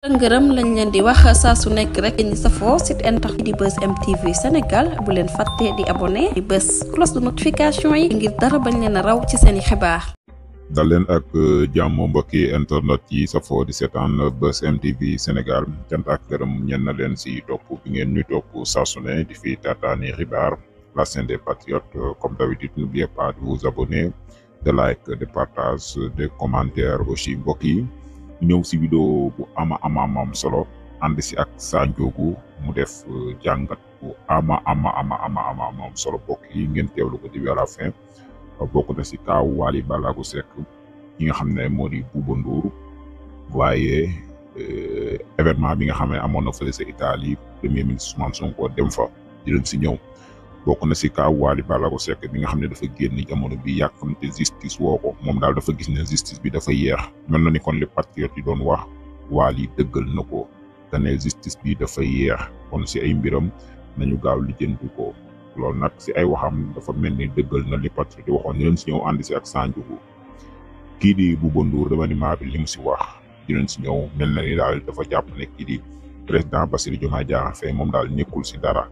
ngërëm lañ leen di wax saa su nekk rek ñi safoo site internet di Buzz M TV Sénégal bu leen fàtte di abonné di bës cloche de notification yi ngir dara bañ leen a raw ci seeni xibaar. dal leen ak jàmm mbokki internet yi safoo di seetaan Buzz M TV Sénégal cant ak gërëm ñen na leen si topp bi ngeen ñu topp saa su ne di fi taataani xibaar la chaîne des patriotes. Comme d'habitude, n'oubliez pas de vous abonner, de like, de partage, de commentaires aussi mbokk yi ñëw si vidéo bu ama solo ànd si ak Sa Ndiogou mu def jàngat bu ama solo mbokk yi ngeen teewlu ko di à la fin. bokk na si kaaw Wally Ballago Seck ki nga xam ne moo di Bouba Ndour waaye événement bi nga xam ne amoon na fële sa Italie premier ministre Ousmane Sonko dem fa di leen si ñëw. bokk na si kaaw Wally Ballago Seck bi nga xam ne dafa génn jamono bi yàkkamte justice woo ko moom daal dafa gis ne justice bi dafa yeex mel na ni kon li patriote yi doon wax Wally dëggal na ko te ne justice bi dafa yeex kon si ay mbiram nañu gaaw lijjanti ko. loolu nag si ay waxam dafa mel ni dëggal na li patriote yi waxoon ñu leen si ñëw ànd si ak Sa Ndiogou kii di Bouba Ndour remaniement bi li mu si wax di leen si ñëw mel na ni daal dafa jàpp ne kii di président Bassirou Diomaye Diakhar Faye moom daal nekkul si dara.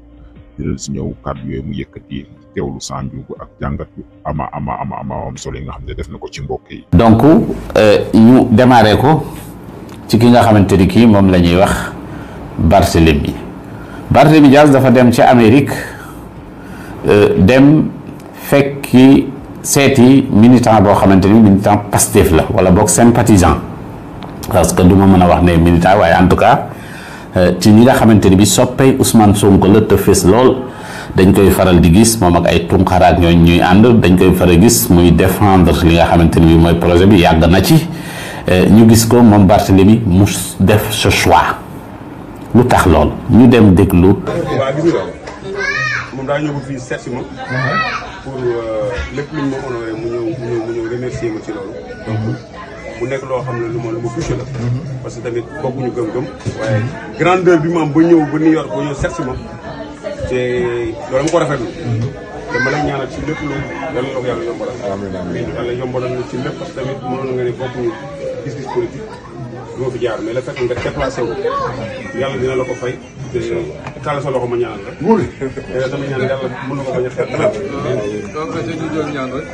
di leen si ñëw kàddu yooyu mu yëkkati teewlu Sa Ndiogou ak jàngat yu ama solo yi nga xam ne def na ko ci mbokk yi. donc ñu démarré ko ci ki nga xamante ni kii moom la ñuy wax Barthélémy Dias dafa dem ci Amérique dem fekki seeti militant boo xamante ni militant Pastef la wala boog sympathisant parce que du ma mën a wax ne militant waaye en tout cas. ci ñi nga xamante ni bi soppey Ousmane Sonko la te fees lool dañ koy faral di gis moom ak ay tunxaraat ñooñ ñuy ànd dañ koy faral gis muy défendre li nga xamante ni bi mooy projet bi yàgg na ci ñu gis ko moom Barthélémy mu def ce choix lu tax lool ñu dem déglu. waaw gis nga moom daa ñëw fii seet si ma pour lépp lu ma honoré mu ñëw remercier ma ci loolu donc mu nekk loo xam ne lu ma touché la parce que tamit bokkuñu gëm-gëm waaye grandeur bi ma am ba ñëw ba New York ba ñëw seet si ma te loolu ma ko rafetlu te ma lay ñaanal ci lépp lu yàlla na ko yàlla yombalal yàlla yombalal na ci lépp parce que tamit mënoon nga ne bokkuñu gis-gis politique du ma fi jaar mais le fait nga déplacé wu yàlla dina la ko fay te tàllal sa loxo ma ñaanal la te tamit ñaan yàlla mën na ko bañ a xeet donc dañu jël ñaan rek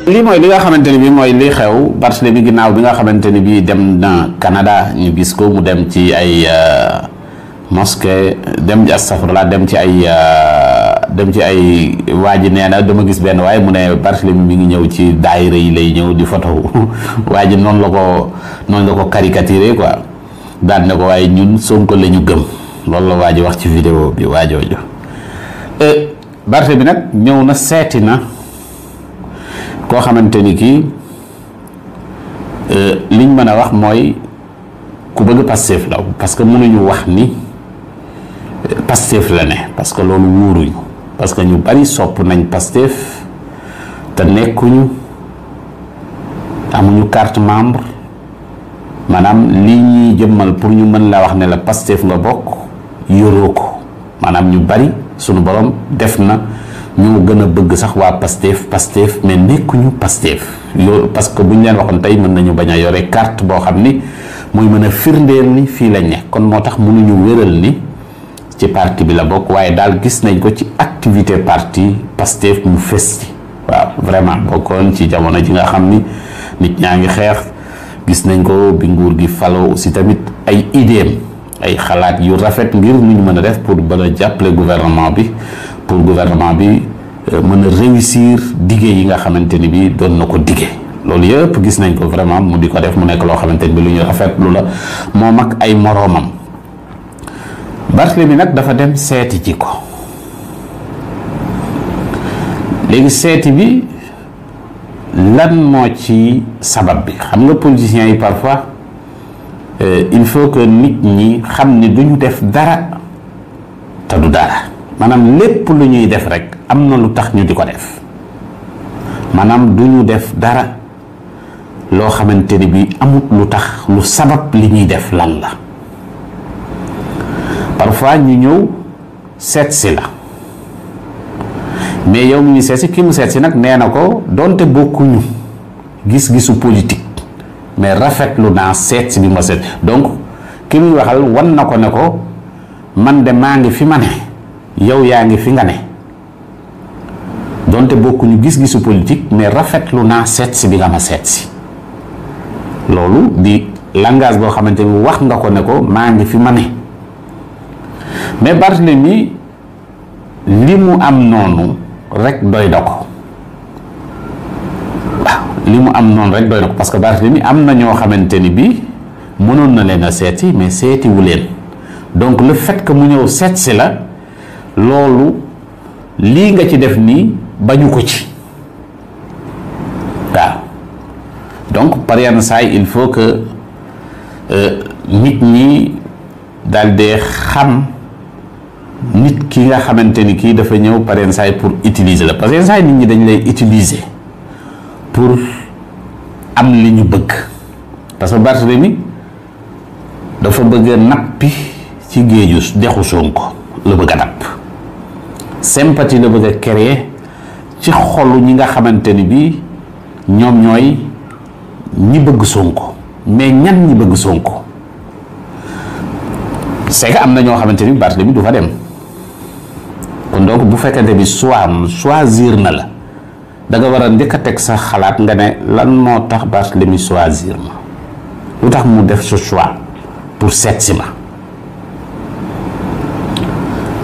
lii mooy li nga xamante ni bi mooy li xew Barthélémy ginnaaw bi nga xamante ni bi dem na Canada ñu gis ko mu dem ci ay mosquée dem ci astafurlah dem ci ay waa ji nee na dama gis benn waaye mu ne Barthélémy mi ngi ñëw ci daayira yi lay ñëw di photo waa ji noonu la ko caricaturé quoi daan ne ko waaye ñun Sonko la ñu gëm loolu la waa ji wax ci vidéo bi waajooju Barthélémy nag ñëw na seeti na koo xamante ni kii liñ mën a wax mooy ku bëgg Pastef la parce que mënuñu wax ni Pastef la ne parce que loolu wóoruñu parce que ñu bari sopp nañ Pastef te nekkuñu amuñu carte membre maanaam lii ñuy jëmmal pour ñu mën la wax ne la Pastef nga bokk yoroo ko maanaam ñu bari sunu borom def na ñu gën a bëgg sax waa Pastef mais nekkuñu Pastef yow parce que bu ñu leen waxoon tey mën nañu bañ a yore carte boo xam ni muy mën a firndeel ni fii lañ ne kon moo tax mënuñu wéral ni ci parti bi la bokk waaye daal gis nañ ko ci activité parti Pastef mu fes ci waaw vraiment bokkoon ci jamono ji nga xam ni nit ñaa ngi xeex gis nañ ko bi nguur gi faloo aussi tamit ay idéem ay xalaat yu rafet ngir nu ñu mën a def pour mën a jàppale gouvernement bi pour gouvernement bi mën a réussir dige yi nga xamante ni bi doon na ko dige loolu yëpp gis nañ ko vraiment mu di ko def mu nekk loo xamante ni bi lu ñu rafetlu la moom ak ay moroomam Barthélémy nag dafa dem seeti ji ko léegi seeti bi lan moo ci sabab bi xam nga politiciens yi parfois il faut que nit ñi xam ni duñu def dara te du dara maanaam lépp lu ñuy def rek am na lu tax ñu di ko def maanaam duñu def dara loo xamante ni bi amut lu tax lu sabab li ñuy def lan la parfois ñu ñëw seet si la mais yow mi ngi seet si ki mu seet si nag nee na ko donte bokkuñu gis-gisu politique mais rafetlu naa seet si bi ma seet donc ki muy waxal wan na ko ne ko man de maa ngi fi ma ne yow yaa ngi fi nga ne donte bokkuñu gis-gisu politique mais rafetlu naa seet si bi nga ma seet si loolu di langage boo xamante ni wax nga ko ne ko maa ngi fi ma ne mais Barthélemy li mu am noonu rek doy na ko waaw li mu am noonu rek doy na ko parce que Barthélemy am na ñoo xamante ni bii mënoon na leen a seeti mais seetiwu leen donc le fait que mu ñëw seet si la loolu lii nga ci def nii bañu ko ci waaw donc par yenn saa il faut que nit ñi daal di xam nit ki nga xamante ni kii dafa ñëw par yenn saa pour utiliser la parce que yenn saa nit ñi dañ lay utiliser pour am li ñu bëgg parce que Barthélemy dafa bëgg a nappi ci géeju dexu Sonko la bëgg a napp sympathie la bëgg a créer ci xolu ñi nga xamante ni bii ñoom ñooy ñi bëgg Sonko mais ñan ñi bëgg Sonko c'est que am na ñoo xamante ni Barthélemy du fa dem kon donc bu fekkente bi choisir na la da nga war a njëkk a teg sa xalaat nga ne lan moo tax Barthélemy choisir ma lu tax mu def ce choix pour seet si ma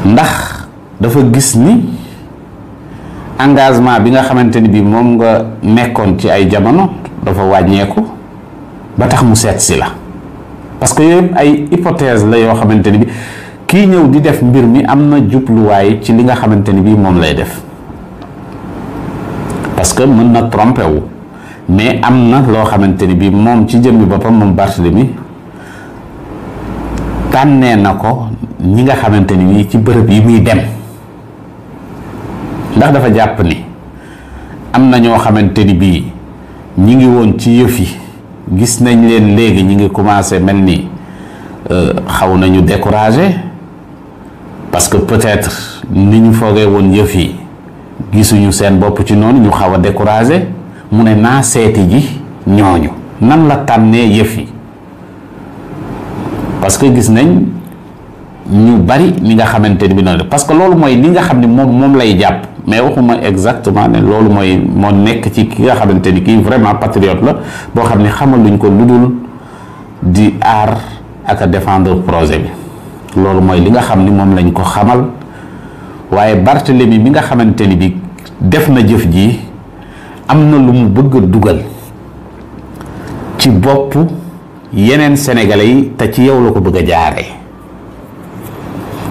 ndax dafa gis ni engagement bi nga xamante ni bi moom nga nekkoon ci ay jamono dafa wàññeeku ba tax mu seet si la parce que yooyu ay hypothèse la yoo xamante ni bi kii ñëw di def mbir mi am na jubluwaay ci li nga xamante ni bi moom lay def parce que mën na trompé wu mais am na loo xamante ni bi moom ci jëmmi boppam moom Barthélemy tànnee na ko ñi nga xamante ni bi ci bërëb yi muy dem ndax dafa jàpp ni am na ñoo xamante ni bii ñi ngi woon ci yëf yi gis nañ leen léegi ñi ngi commencé mel ni xaw nañu découragé parce que peut-être ni ñu foogee woon yëf yi gisuñu seen bopp ci noonu ñu xaw a découragé mu ne naa seeti ji ñooñu nan la tànnee yëf yi parce que gis nañ ñu bari ni nga xamante ni bi noonu parce que loolu mooy li nga xam ne moom lay jàpp mais waxuma exactement ne loolu mooy moo nekk ci ki nga xamante ni kii vraiment patriote la boo xam ne xamaluñ ko lu dul di aar ak a défendre projet bi loolu mooy li nga xam ni moom lañ ko xamal waaye Barthélemy mi nga xamante ni bi def na jëf ji am na lu mu bëgg a dugal ci bopp yeneen sénégalais yi te ci yow la ko bëgg a jaaree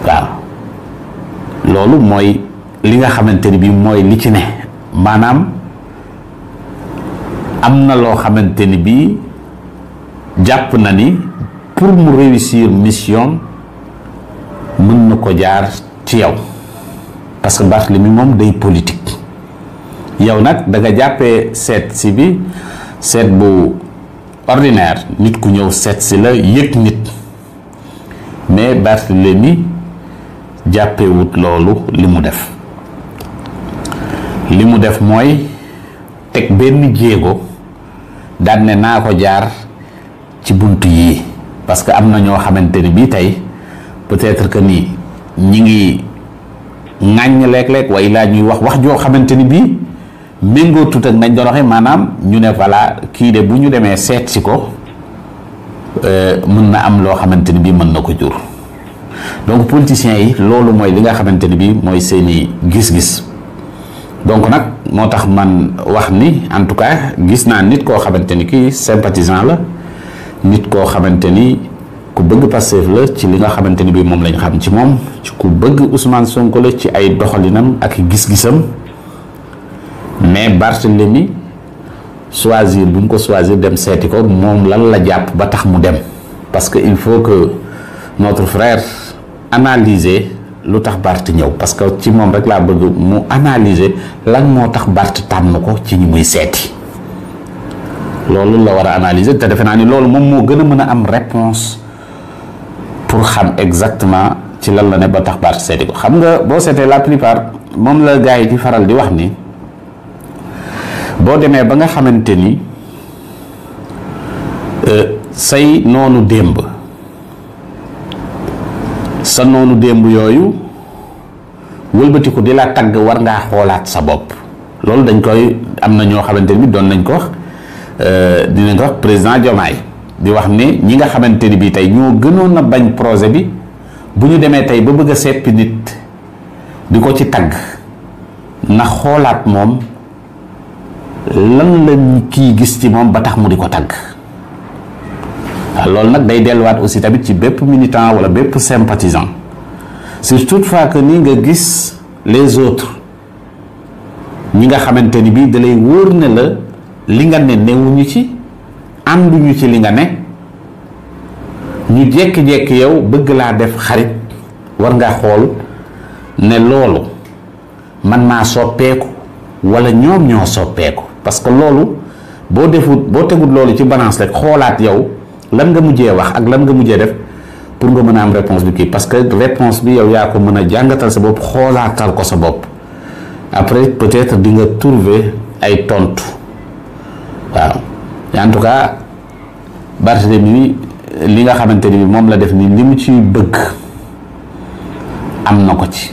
waaw loolu mooy li nga xamante ni bi mooy li ci ne maanaam am na loo xamante ni bi jàpp na ni pour mu réussir mission mën na ko jaar ci yow parce que Barthélemy moom day politique yow nag da nga jàppee seet si bi seet bu ordinaire nit ku ñëw seet si la yëg nit mais Barthélemy jàppewut loolu li mu def mooy teg benn jéego daan ne naa ko jaar ci bunt yii parce que am na ñoo xamante ni bii tey peut-être que nii ñi ngi ŋàññ léeg-léeg way laa ñuy wax joo xamante ni bii méngoo tut ak nañ doon waxee maanaam ñu ne voilà kii de bu ñu demee seet si ko mën na am loo xamante ni bii mën na ko jur donc politiciens yi loolu mooy li nga xamante ni bii mooy seeni gis-gis donc nag moo tax man wax ni en tout cas gis naa nit koo xamante ni kii sympathisant la nit koo xamante ni ku bëgg Pastef la ci li nga xamante ni bii moom lañ xam ci moom ci ku bëgg Ousmane Sonko la ci ay doxalinam ak gis-gisam mais Barthélemy choisir bu ñu ko choisir dem seeti ko moom lan la jàpp ba tax mu dem parce que il faut que notre frère analyser lu tax Barth ñëw parce que ci moom rek laa bëgg mu analyser lan moo tax Barth tànn ko ci ñi muy seeti loolu la war a analyser te defe naa ni loolu moom moo gën a mën a am réponse pour xam exactement ci lan la ne ba tax Barth seeti ko xam nga boo seetee la plupart moom la gars yi di faral di wax ni boo demee ba nga xamante ni say noonu démb sa noonu démb yooyu wëlbatiku di la tagg war ngaa xoolaat sa bopp. loolu dañ koy am na ñoo xamante ni doon nañ ko wax dinañ ko wax président Diomaye di wax ne ñi nga xamante ni bii tey ñoo gënoon a bañ projet bi bu ñu demee tey ba bëgg a seppi nit di ko ci tagg na xoolaat moom lan la kii gis ci moom ba tax mu di ko tagg. loolu nag day delluwaat aussi tamit ci bépp militant wala bépp sympathisant sur toutefois que ni nga gis les autres ñi nga xamante ni bii da lay wóor ne la li nga ne newuñu ci ànduñu ci li nga ne ñu jékki-jékki yow bëgg laa def xarit war nga xool ne loolu man maa soppeeku wala ñoom ñoo soppeeku parce que loolu boo tegut loolu ci balance rek xoolaat yow lan nga mujjee wax ak lan nga mujjee def pour nga mën a am réponse bi kii parce que réponse bi yow yaa ko mën a jàngatal sa bopp xoolaatal ko sa bopp après peut-être di nga trouver ay tontu waaw en tout cas Barthélemy li nga xamante ni moom la def ni li mu ci bëgg am na ko ci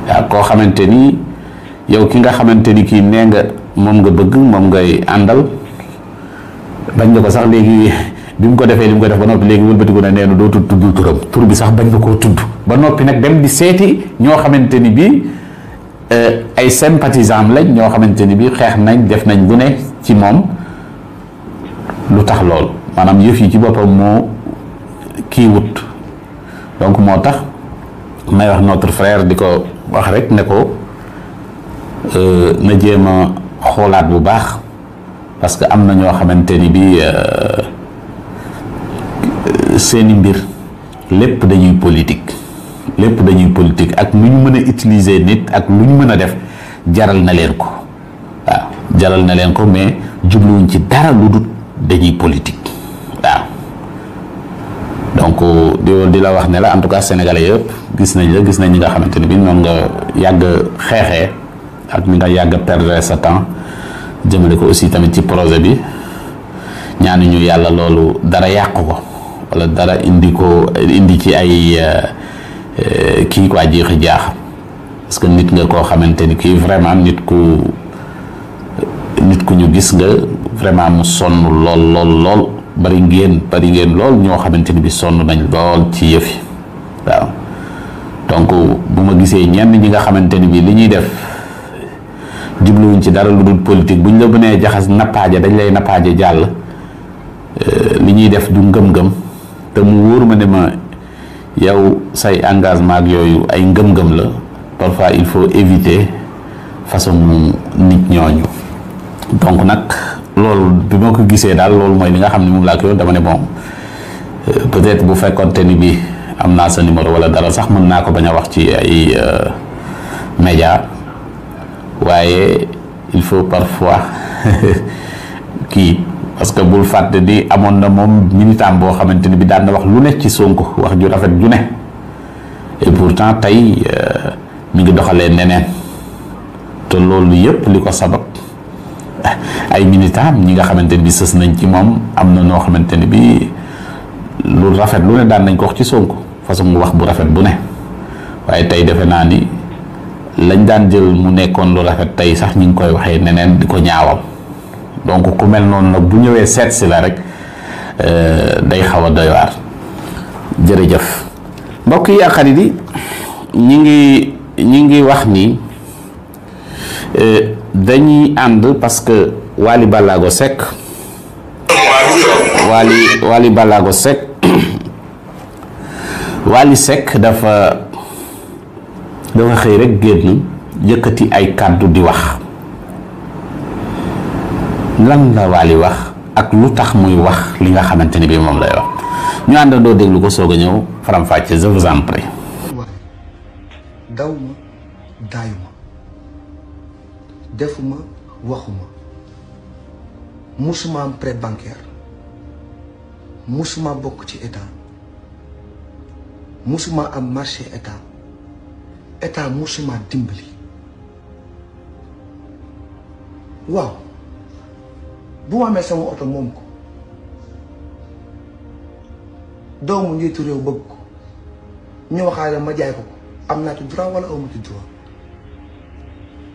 waaw koo xamante ni yow ki nga xamante ni kii nee nga moom nga bëgg moom ngay àndal bañ nga ko sax léegi bi mu ko defee li mu ko def ba noppi léegi wëlbatiku na nee na doo tudd turam tur bi sax bañ nga koo tudd ba noppi nag dem di seeti ñoo xamante ni bii ay sympathisants lañ ñoo xamante ni bii xeex nañ def nañ bu ne ci moom lu tax loolu maanaam yëf yi ci boppam moo kii wut donc moo tax may wax notre frère di ko wax rek ne ko na jéem a xoolaat bu baax parce que am na ñoo xamante ni bii seeni mbir lépp dañuy politique ak lu ñu mën a utiliser nit ak lu ñu mën a def jaral na leen ko waaw jaral na leen ko mais jubluwuñ ci dara lu dul dañuy politique waaw donc di la wax ne la en tout cas sénégalais yëpp gis nañ ñi nga xamante ni bi noonu nga yàgg xeexee ak mi nga yàgg perdre sa temps jëmale ko aussi tamit ci projet bi ñaanuñu yàlla loolu dara yàqu ko wala dara indi ci ay kii quoi jeexi jaax parce que nit nga koo xamante ni kii vraiment nit ku ñu gis nga vraiment mu sonn lool bari ngeen lool ñoo xamante ni bi sonn nañ lool ci yëfi waaw donc bu ma gisee ñenn ñi nga xamante ni bi li ñuy def jubluwuñ ci dara lu dul politique buñ la mënee jaxas nappaaje dañ lay nappaaje jàll li ñuy def du ngëm-ngëm te mu wóor ma ne ma yow say engagement ak yooyu ay ngëm-ngëm la parfois il faut éviter façon nit ñooñu donc nag loolu bi ma ko gisee daal loolu mooy li nga xam ne moom laa ko yoon dama ne bon peut-être bu fekkonte ni bi am naa sa numéro wala dara sax mën naa ko bañ a wax ci ay média waaye il faut parfois kii parce que bul fàtte di amoon na moom militant boo xamante ni bi daan na wax lu ne ci Sonko wax ju rafet ju ne et pourtant tey mi ngi doxalee neneen te loolu yëpp li ko sabab ay militant ñi nga xamante ni bi sës nañ ci moom am na noo xamante ni bi lu rafet lu ne daan nañ ko wax ci Sonko façon wax bu rafet bu ne waaye tey defe naa ni lañ daan jël mu nekkoon lu rafet tey sax ñu ngi koy waxee neneen di ko ñaawal donc ku mel noonu nag bu ñëwee seet si la rek day xaw a doy waar. jërëjëf mbokk yi ak xarit yi ñi ngi wax ni dañuy ànd parce que Wally Ballago Seck Wally Seck dafa xëy rek génn yëkkati ay kàddu di wax lan la Wally wax ak lu tax muy wax li nga xamante ni bi moom lay wax ñu àndandoo déglu ko soog a ñëw faram-fàcce je vous en prie. daw ma daayu ma defuma waxuma musuma am prêt bancaire musuma bokk ci état musuma am marché état état musuma dimbali waaw bu ma amee sama oto moom ko doomu njiitu réew bëgg ko ñu waxaale ma jaay ko am naa ci droit wala amu ci droit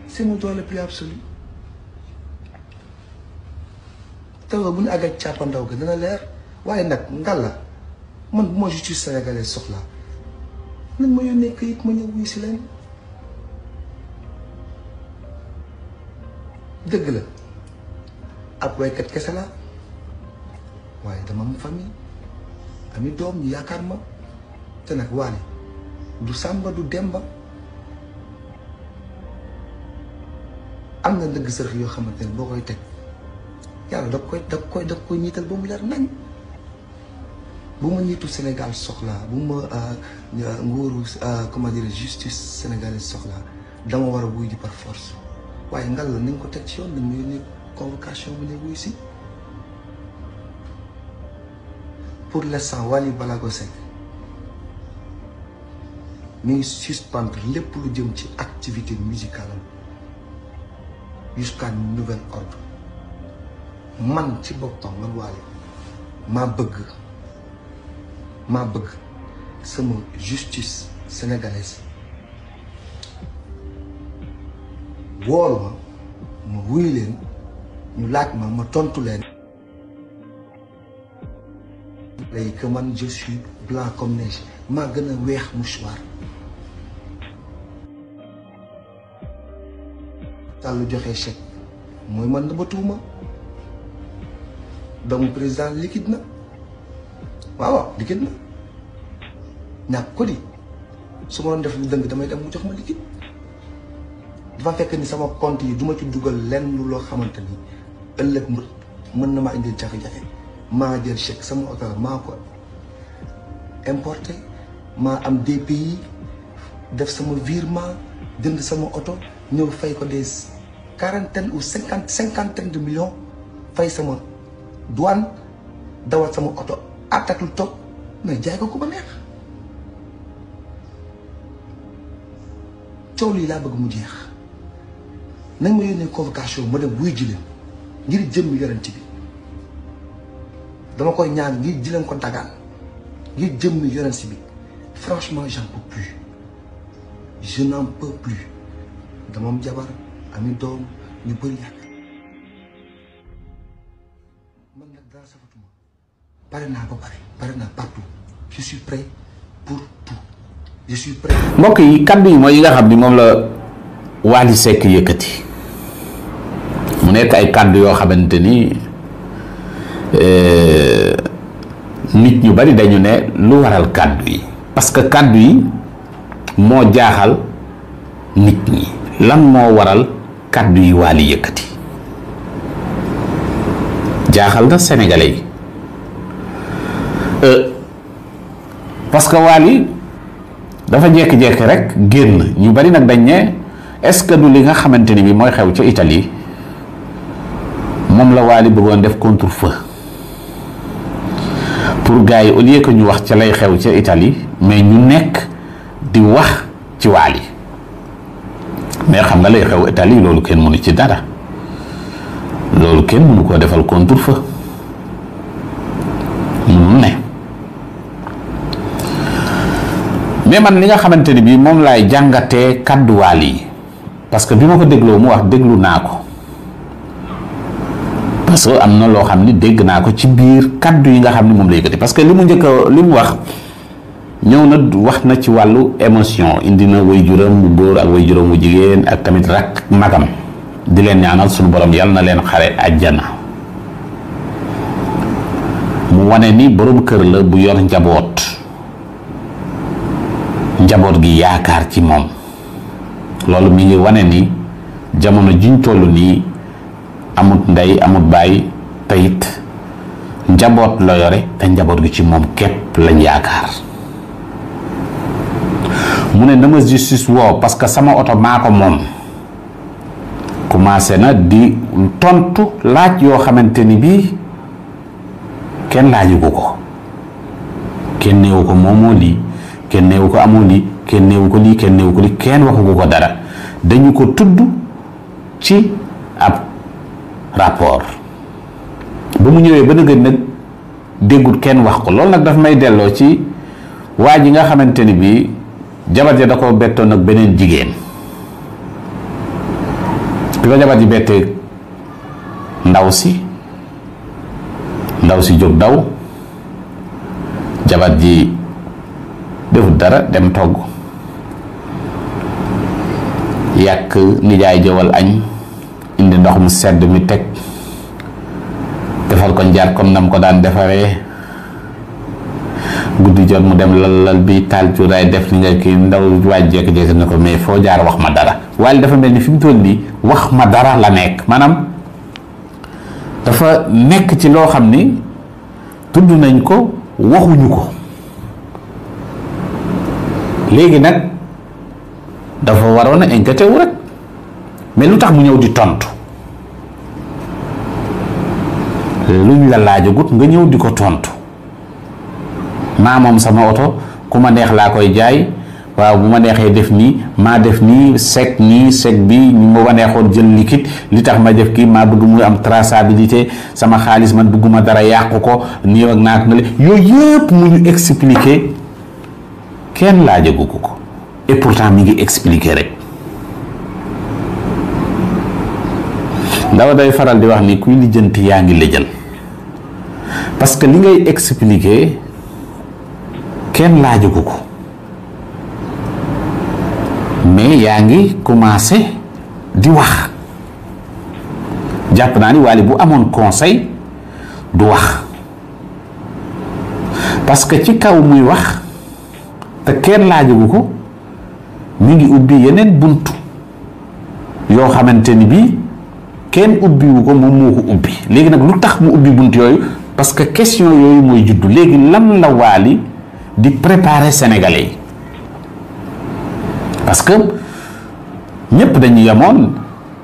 c'est mon droit le plus absolu taw bu ñu àggal càppandaw ga dina leer waaye nag ngalla man bu ma justice sénégalaise soxlaa nañ ma yónnee kayit ma ñëw wuy si leen dëgg la ab waykat kese la waaye dama am famille ami doom ñu yaakaar ma te nag Wally du Samba du Demba am na ndëgg sërëx yoo xamante ne boo koy teg yàlla da koy ñiital ba mu leer nañ bu ma nitu Sénégal soxlaa bu ma nguuru comment dire justice sénégalaise soxlaa dama war a wuy ji par force waaye ngal la nañ ko teg ci yoon nañ ma yónnee convocation bu ne wuy si pour l'instant Wally Ballago Seck mi ngi suspendre lépp lu jëm ci activité musicale am jusqu'à nouvel ordre man ci boppam man Wally maa bëgg sama justice sénégalaise wool ma wuyu leen ñu laaj ma tontu leen léegi que man je suis blanc comme neige maa gën a weex mouchoir tàllu joxe chèque mooy man na ba tuuma doomu président liquide na waaw liquide na ñàkk ko di su ma doon def lu dëng damay dem mu jox ma liquide dafa fekk ni sama compte yi duma ci dugal lenn loo xamante ni ëllëg mën na maa indil jafe-jafe maa jël chèque sama oto la maa ko importé maa am DPI def sama virement jënd sama oto ñëw fay ko des quarantaine ou cinquantaine de millions fay sama douane dawal sama oto attaque lu toog mais jaay ko ku ba neex coow lii laa bëgg mu jeex nañ ma yónnee convocation ma dem wuy ji leen ngir jëmmi yonent bi dama koy ñaan ngir ji leen ko dagaan ngir jëmmi yonent bi franchement j'en peux plus je n'en peux plus dama am jabar ami doom ñu bëri yàgg man nag dara safatuma pare naa ba pare naa partout je suis prêt pour tout je suis prêt. mbokk yi kaddu yi mooy yi nga xam ni moom la Wally Seck yëkkati mu nekk ay kaddu yoo xamante ni nit ñu bari dañu ne lu waral kaddu yi parce que kaddu yi moo jaaxal nit ñi lan moo waral kaddu yi Wally yëkkati jaaxal na sénégalais yi parce que Wally dafa jékki-jékki rek génn ñu bari nag dañ ne est-ce que du li nga xamante ni bi mooy xew ca Italie moom la Wally bëggoon def contre-feu pour gars yi au lieu que ñu wax ca lay xew ca Italie mais ñu nekk di wax ci Wally mais xam nga lay xew Italie loolu kenn mënu ci dara loolu kenn mënu koo defal contre-feu mënu ne mais man li nga xamante ni bii moom laay jàngatee kaddu Wally yi parce que bi ma ko dégloo mu wax déglu naa ko parce que am na loo xam ni dégg naa ko ci biir kaddu yi nga xam ni moom la yëkkati parce que li mu njëkk a li mu wax ñëw na wax na ci wàllu émotion indi na waajuram bu góor ak waajuram bu jigéen ak tamit rak magam di leen ñaanal suñu borom yàlla na leen xare àjjana mu wane ni borom kër la bu yor njaboot gi yaakaar ci moom loolu mi ngi wane ni jamono jiñ toll nii amut ndey amut baay tayit njaboot la yore te njaboot gi ci moom képp lañ yaakaar mu ne na ma justice woo parce que sama oto maa ko moom commencé na di tontu laaj yoo xamante ni bii kenn laaju ko kenn neewu ko moomoo lii kenn neewu ko amoo lii kenn neewu ko lii kenn neewu ko lii kenn waxu ko dara dañu ko tudd ci ab rapport ba mu ñëwee ba nëgën nag déggul kenn wax ko loolu nag daf may delloo ci waa ji nga xamante ni bii jabar ja da ko bettoon ak beneen jigéen bi ko jabar ji bettee ndaw si jóg daw jabar ji defut dara dem togg yàq nijaay jëwal añ indi ndox mu sedd mi teg defal ko njaar comme nam ko daan defaree guddi jot mu dem lal bi taal cuuraay def ni nga kii ndaw waaj jekk-jekk ne ko mais foo jaar wax ma dara waaye dafa mel ni fi mu toll nii wax ma dara la nekk maanaam dafa nekk ci loo xam ni tudd nañ ko waxuñu ko léegi nag dafa waroon a inquiété wu rek mais lu tax mu ñëw di tontu luñ la laajagut nga ñëw di ko tontu maa moom sama oto ku ma neex laa koy jaay waaw bu ma neexee def nii maa def nii sec bi ñu ma neexoon jël liquide li tax ma def kii maa bëgg muy am traçabilité sama xaalis man bëgguma dara yàqu ko nii ak naak na le yooyu yëpp mu ñu expliquer kenn laajagu ko et pourtant mi ngi expliquer rek ndaw day faral di wax ni kuy lijjanti yaa ngi lëjal parce que li ngay expliquer kenn laajagu ko mais yaa ngi commencé di wax jàpp naa ni Wally bu amoon conseil du wax parce que ci kaw muy wax te kenn laajagu ko mi ngi ubbi yeneen buntu yoo xamante ni bii kenn ubbiwu ko moom moo ko ubbi léegi nag lu tax mu ubbi buntu yooyu parce que question yooyu mooy juddu léegi lan la Wally di préparer sénégalais yi parce que ñëpp dañu yemoon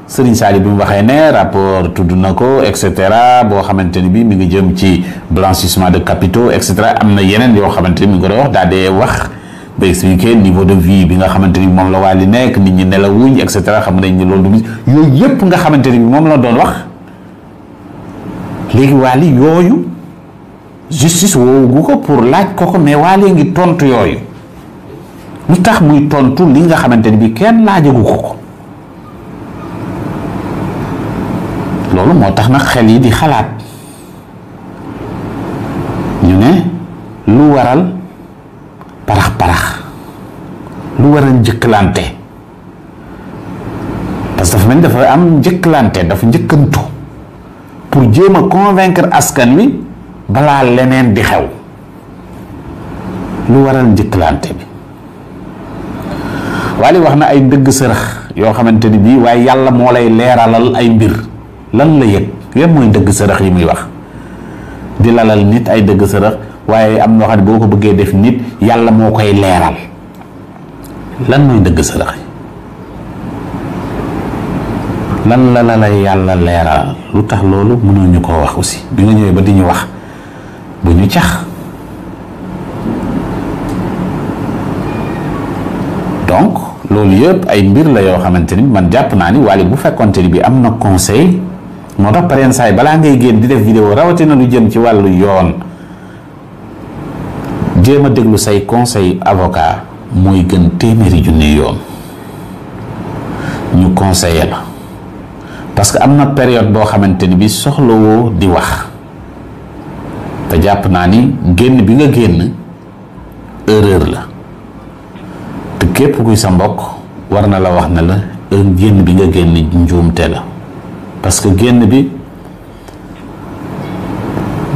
Serigne Saliou bi mu waxee ne rapport tudd na ko et cetera boo xamante ni bii mi ngi jëm ci blanchissement de capitaux et cetera am na yeneen yoo xamante ni mi ngi ko doon wax daa dee wax ba expliquer niveau de vie bi nga xamante ni moom la Wally nekk nit ñi nelawuñ et cetera xam nañ ni loolu du yooyu yëpp nga xamante ni moom la doon wax léegi Wally yooyu justice woowu ko pour laaj ko mais Wally ngi tontu yooyu lu tax muy tontu li nga xamante ni bi kenn laajagu ko loolu moo tax nag xel yi di xalaat ñu ne lu waral parax lu waral njëkkalante parce que dafa mel ni dafa am njëkkalante dafa njëkkantu pour jéem a convaincre askan wi balaa leneen di xew lu waral njëkkalante bi Wally wax na ay ndëgg sërëx yoo xamante ni bii waaye yàlla moo lay leeralal ay mbir lan la yëg yan mooy ndëgg sërëx yi muy wax di lalal nit ay dëgg sërëx waaye am noo xam ne boo ko bëggee def nit yàlla moo koy leeral lan mooy ndëgg sërëx yi lan la lay yàlla leeral lu tax loolu mënoo ñu koo wax aussi bi nga ñëwee ba di ñu wax bu ñu cax donc loolu yëpp ay mbir la yoo xamante ni man jàpp naa ni Wally bu fekkonte ni bi am na conseil moo tax pareen saay balaa ngay génn di def vidéo rawatina lu jëm ci wàllu yoon jéem a déglu say conseil avocat mooy gën téeméeri junni yoon ñu conseiller la parce que am na période boo xamante ni bi soxlawoo di wax te jàpp naa ni génn bi nga génn erreur la te képp kuy sa mbokk war na la wax ne la génn bi nga génn njuumte la parce que génn bi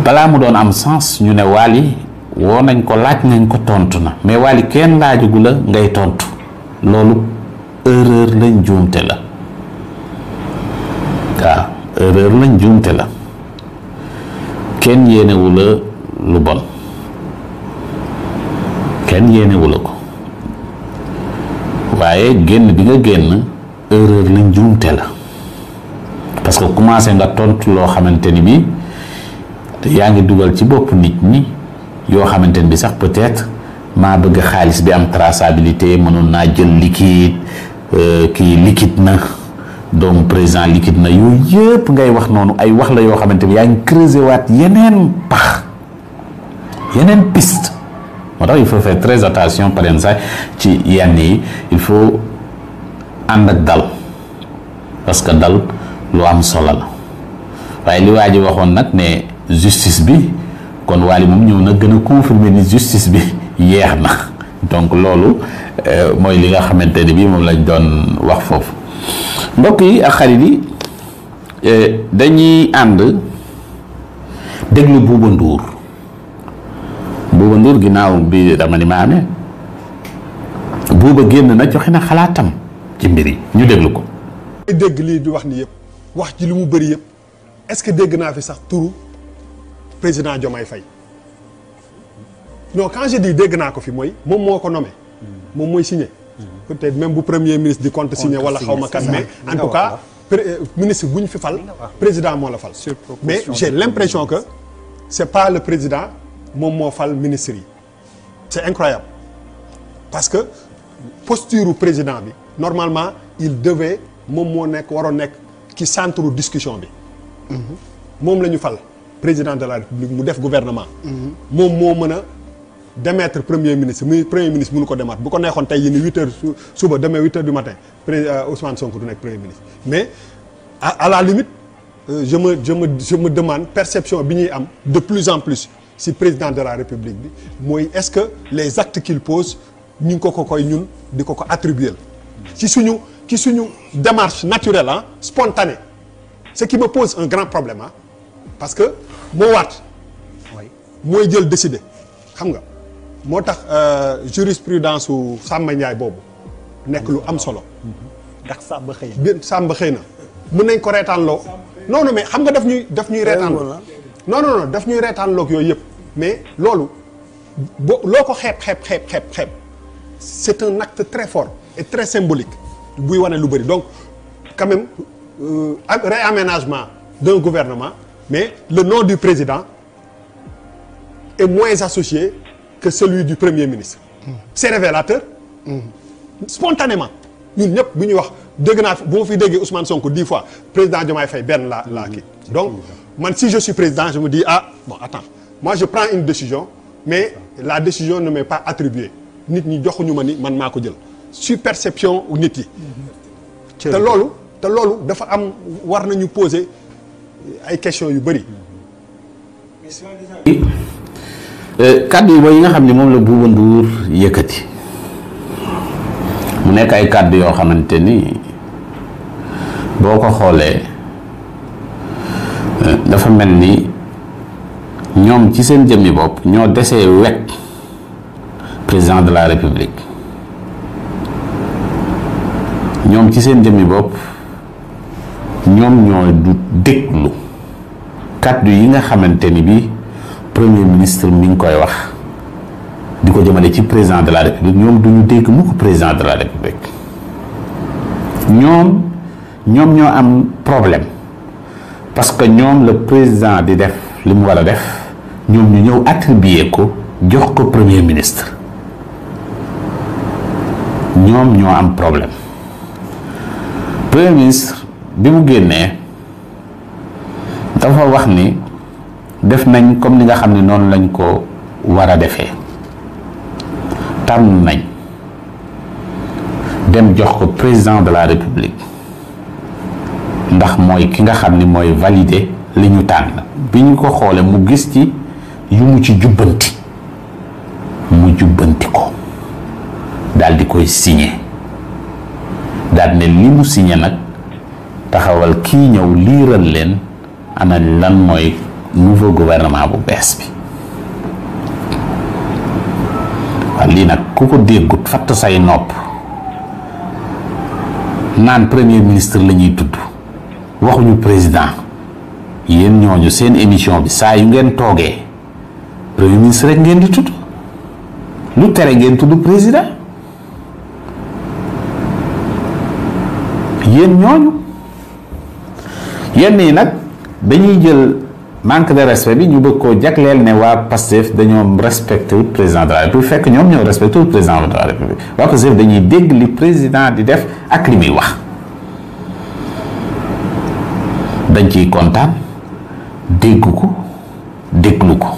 balaa mu doon am sens ñu ne Wally woo nañ ko laaj nañ ko tontu na mais Wally kenn laajugu la ngay tontu loolu erreur la njuumte la waaw erreur la njuumte la kenn yéenewu la lu bon kenn yéenewu la ko waaye génn bi nga génn erreur la njuumte la parce que commencé nga tontu loo xamante ni bi yaa ngi dugal ci bopp nit ñi yoo xamante ni bi sax peut-être maa bëgg xaalis bi am traçabilité mënoon naa jël liquide kii liquide na doomu président liquide na yooyu yëpp ngay wax noonu ay wax la yoo xamante ni yaa ngi creuser waat yeneen pax yeneen piste moo tax il faut faire très attention par exemple ci yenn yi il faut ànd ak dal parce que dal lu am solo la waaye li waa ji waxoon nag ne justice bi kon Wally moom ñëw na gën a confirmer ni justice bi yeex na donc loolu mooy li nga xamante ni bii moom lañ doon wax foofu mbokk yi ak xarit yi dañuy ànd déglu Bouba Ndour ginnaaw bi dama ni ma amee Bouba génn na joxe na xalaatam ci mbir yi ñu déglu ko. dégg lii di wax ni yëpp wax ci li mu bëri yëpp est-ce que dégg naa fi sax turu président Diomaye Faye non quand je dis dégg naa ko fi mooy moom moo ko nommé moom mooy signé peut-être même bu premier ministre di compte signé wala xaw ma kan mais en tout cas ministre bu ñu fi fal président moo la fal mais j'ai l'impression que c'est pas le président moom moo fal ministre yi c'est incroyable parce que posture président bi normalement il devait moom moo nekk waroon nekk ci centre discussion bi moom la ñu fal président de la république mu def gouvernement moom moo mën a démettre premier ministre mënu ko démettre bu ko neexoon tey yi ni 8 heures suba demee 8 heures du matin Ousmane Sonko du nekk premier ministre mais à la limite je me demande perception bi ñuy am de plus en plus si président de la république bi mooy est-ce que les actes qu'il pose ñu ngi ko koy ñun di ko attribuer ci suñu démarche naturelle spontanée ce qui me pose un grand problème parce que moo waat mooy jël décider xam nga moo tax jurisprudence su Samba Ndiaye boobu nekk lu am solo ndax Samba xëy na mën nañ ko reetaanloo non mais xam nga daf ñuy reetaanloo non daf ñuy reetaanloog yooyu yëpp mais loolu loo ko xeeb c'est un acte très fort et très symbolique buy wane lu bëri donc quand même réaménagement d'un gouvernement mais le nom du président est moins associé que celui du premier ministre c'est révélateur spontanément ñun ñëpp bu ñuy wax dégg naa bu ma fi déggee Ousmane Sonko 10 fois président Diomaye Faye benn laa kii donc man si je suis président je me dis attends moi je prends une décision mais la décision ne m'est pas attribuée nit ñi joxuñu ma ni man maa ko jël sur perception nit yi te loolu dafa am war nañu poser ay questions yu bëri kàddu yi mooy yi nga xam ne moom la Bouba Ndour yëkkati mu nekk ay kàddu yoo xamante ni boo ko xoolee dafa mel ni ñoom ci seen jëmmi bopp ñoo desee wekk président de la république ñoom ci seen jëmmi bopp ñoom ñoo du déglu kàddu yi nga xamante ni bi premier ministre mi ngi koy wax di ko jëmale ci président de la république ñoom duñu dégg mu ko président de la république ñoom ñoo am problème parce que ñoom le président di def li mu war a def ñoom ñu ñëw attribuer ko jox ko premier ministre ñoom ñoo am problème premier ministre bi mu génnee dafa wax ni def nañ comme ni nga xam ne noonu lañ ko war a defee tànn nañ dem jox ko président de la république ndax mooy ki nga xam ni mooy valider li ñu tànn bi ñu ko xoolee mu gis ci yu mu ci jubbanti ko daal di koy signé daal ne li mu signé nag taxawal kii ñëw liiral leen ana lan mooy nouveau gouvernement bu bees bi waaw lii nag ku ko déggut fatt say nopp naan premier ministre la ñuy tudd waxuñu président yéen ñooñu seen émission bi saa yu ngeen toogee premier ministre rek ngeen di tudd lu tere ngeen tudd président yéen ñooñu yenn yi nag dañuy jël manque de respect bi ñu bëgg koo jagleel ne waa Pastef dañoo respecté wut président de la République fekk ñoom ñoo respecté wut président de la République waa Pastef dañuy dégg li président di def ak li muy wax dañ ciy kontaan dégg ko déglu ko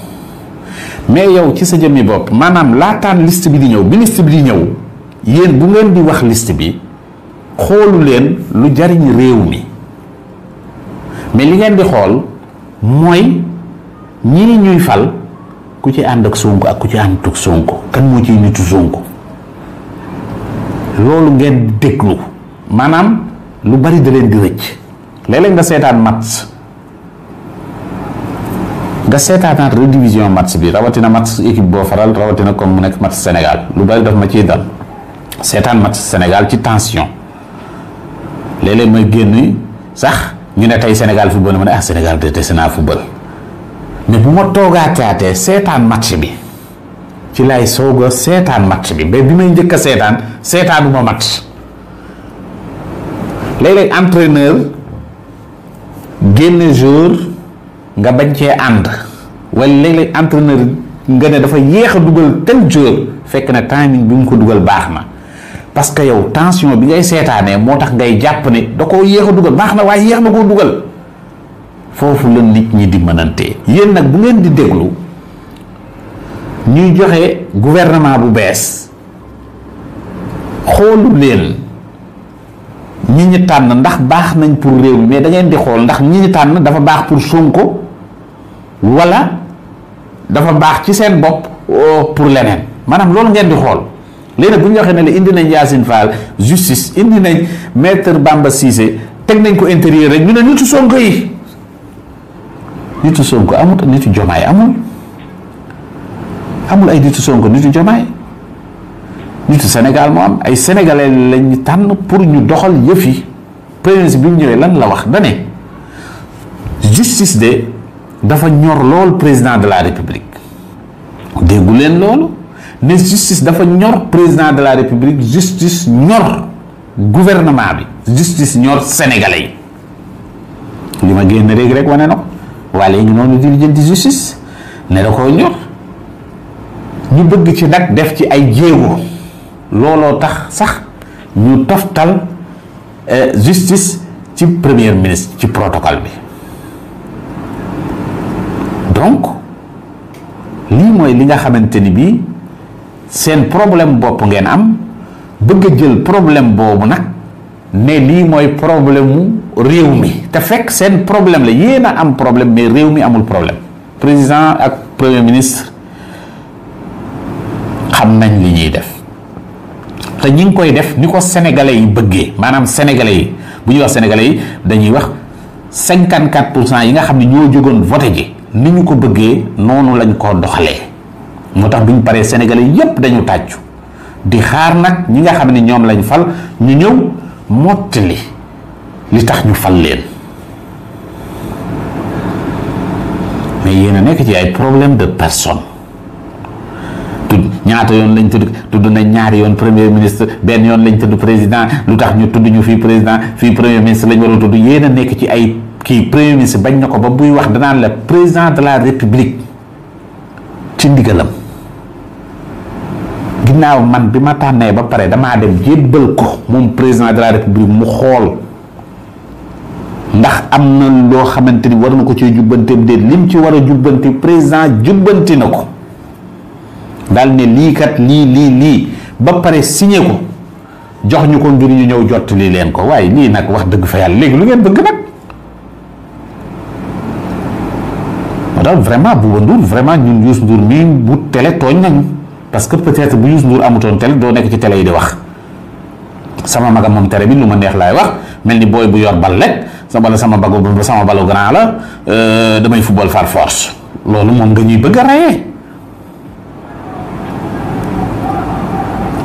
mais yow ci sa jëmmi bopp maanaam laataan liste bi di ñëw bi liste bi di ñëw yéen bu ngeen di wax liste bi xoolu leen lu jariñ réew mi mais li ngeen di xool mooy ñii ñuy fal ku ci ànd ak Sonko ak ku ci ànd ak Sonko kan moo ciy nitu Sonko loolu ngeen déglu maanaam lu bari da leen di rëcc léeg-léeg nga seetaan match nga seetaanaat redivision match bi rawatina match équipe boo faral rawatina comme mu nekk match Sénégal lu bari daf ma ciy dal seetaan match Sénégal ci tension léeg-léeg may génn sax ñu ne tey Sénégal football ma ne ah Sénégal détesté naa football mais bu ma toogaataatee seetaan match bi ci lay soog a seetaan match bi mais bi may njëkk a seetaanuma match léeg-léeg entraîneur génne jour nga bañ cee ànd wala léeg-léeg entraîneur nga ne dafa yéex a dugal tel jour fekk na timing bi mu ko dugal baax na parce que yow tension bi ngay seetaanee moo tax ngay jàpp ne da koo yéex a dugal baax na waaye yéex na koo dugal foofu la nit ñi di mënantee yéen nag bu ngeen di déglu ñuy joxe gouvernement bu bees xoolu leen ñi ñi tànn ndax baax nañ pour réew mi mais da ngeen di xool ndax ñi ñi tànn dafa baax pour Sonko wala dafa baax ci seen bopp pour leneen maanaam loolu ngeen di xool léegi nag bu ñu waxee ne la indi nañ Yacine Fall justice indi nañ maître Bamba Cissé teg nañ ko intérieur rek ñu ne nitu Sonko yi nitu Sonko amul nitu Jomaay amul ay nitu Sonko nitu Jomaay nitu Sénégal moo am ay sénégalais lañ tànn pour ñu doxal yëf yi premier ministre bi mu ñëwee lan la wax da ne justice de dafa ñor lool président de la république déggu leen loolu ne justice dafa ñor président de la république justice ñor gouvernement bi justice ñor sénégalais yi li ma génn léegi rek wane na ko waaye léegi noonu di lijjanti justice ne da koo ñor ñu bëgg ci nag def ci ay jéego looloo tax sax ñu toftal justice ci premier ministre ci protocole bi donc lii mooy li nga xamante ni bii seen problème bopp ngeen am bëgg a jël problème boobu nag ne lii mooy problème mu réew mi te fekk seen problème la yéen a am problème mais réew mi amul problème président ak premier ministre xam nañ li ñuy def te ñi ngi koy def ni ko sénégalais yi bëggee maanaam sénégalais yi bu ñuy wax sénégalais yi dañuy wax 54% yi nga xam ne ñoo jógoon voté ji ni ñu ko bëggee noonu lañ ko doxalee moo tax bu ñu paree sénégalais yépp dañu tàccu di xaar nag ñi nga xam ne ñoom lañ fal ñu ñëw mottali li tax ñu fal leen mais yéen a nekk ci ay problème de personne tudd ñaata yoon lañ tudd nañ ñaari yoon premier ministre benn yoon lañ tudd président lu tax ñu tudd ñu fii président fii premier ministre lañ war a tudd yéen a nekk ci ay kii premier ministre bañ na ko ba buy wax danaan la président de la république ci ndigalam ginnaaw man bi ma tànnee ba pare damaa dem jébbal ko moom président de la république mu xool ndax am na loo xamante ni war na ko ci jubbanteem déet lim ci war a jubbanti président jubbanti na ko daal ne lii kat lii ba pare signé ko jox ñu ko ngir ñu ñëw jottali leen ko waaye lii nag wax dëgg fa yàlla léegi lu ngeen bëgg nag moo tax vraiment Bouba Ndour vraiment ñun Youssou Ndour mii bu télé tooñ nañu parce que peut-être bu Youssou Ndour amutoon télé doo nekk ci télé yi di wax sama magam moom télé bi lu ma neex laay wax mel ni booy bu yor bal rek sama balu grand la damay football far force loolu moom nga ñuy bëgg a reyee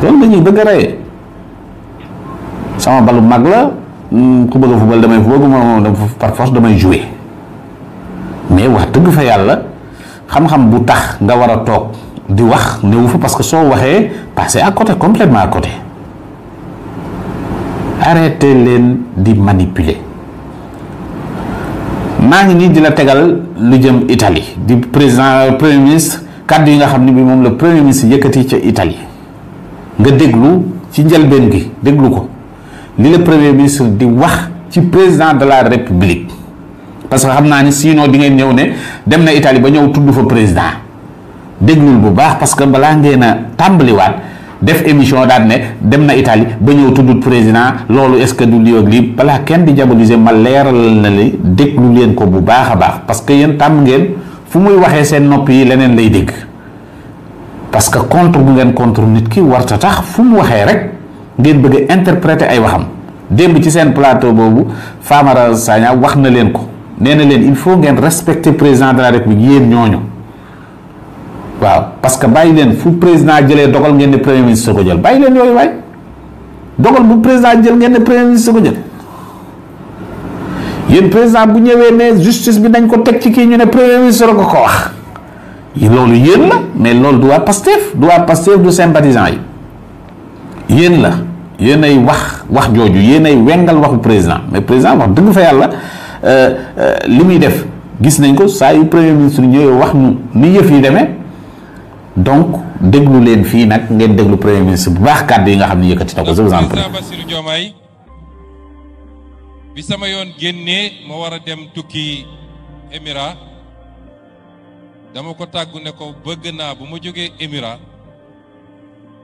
loolu nga ñuy bëgg a reyee sama balu mag la ku bëgg a football damay football moom par force damay jouer mais wax dëgg fa yàlla xam-xam bu tax nga war a toog di wax néew fa parce que soo waxee passer à côté complètement à côté arrêtez leen di manipuler maa ngi nii di la tegal lu jëm Italie di premier ministre kàddu yi nga xam ne bi moom la premier ministre yëkkati ca Italie nga déglu ci njëlbeen gi déglu ko li la premier ministre di wax ci président de la république parce que xam naa ni sinon di ngeen ñëw ne dem na Italie ba ñëw tudd fa président déglul bu baax parce que balaa ngeen a tàmbaliwaat def émission daal ne dem na Italie ba ñëw tudd président loolu est-ce que du lii ak lii balaa kenn di diaboliser ma leeral na li déglu leen ko bu baax a baax parce que yéen tàmm ngeen fu muy waxee seen nopp yi leneen lay dégg parce que contre bu ngeen contre nit ki warta tax fu mu waxee rek ngeen bëgg a interpréter ay waxam démb ci seen plateau boobu Famara Sagna wax na leen ko nee na leen il faut ngeen respecter président de la république yéen ñooñu waaw parce que bàyyi leen fu président jëlee dogal ngeen ne premier ministre ko jël bàyyi leen yooyu waay dogal bu président jël ngeen ne premier ministre ko jël yéen président bu ñëwee ne justice bi nañ ko teg ci kii ñu ne premier ministre ko ko wax loolu yéen la mais loolu du waa Pastef du sympathisant yi yéen la yéen ay wax jooju yéen ay wengal waxu président mais président wax dëgg fa yàlla li muy def gis nañ ko saa yu premier ministre ñëwee wax ñu ni yëf yi demee donc déglu leen fii nag ngeen déglu premier ministre bu baax kàddu yi nga xam ne yëkkati na ko. je vous en prie. Bassirou Diomaye bi sama yoon génnee ma war a dem tukki Émirats dama ko tàggu ne ko bëgg naa bu ma jógee Émirats